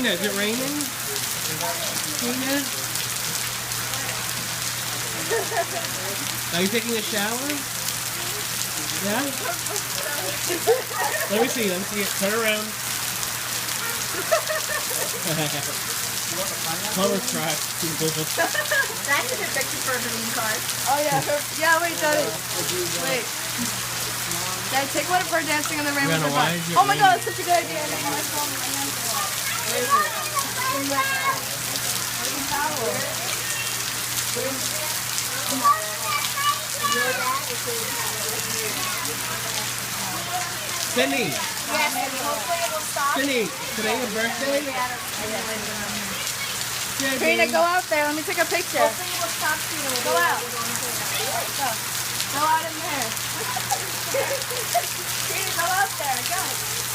Tina, is it raining? Tina? Are you taking a shower? Yeah? Let me see it. Turn around. Plumber's track. That's a good picture for a green card. Oh yeah, yeah. Wait, Daddy. Wait. Daddy, take one of her dancing in the rain with her butt. Oh my God, that's such a good idea. I made my phone in my hand. Where is it? In the towel. Cindy. Yes, hopefully it will stop. Cindy, today your birthday? Karina, go out there. Let me take a picture. Hopefully it will stop soon. Go out. Go out in there. Karina, go out there. Go.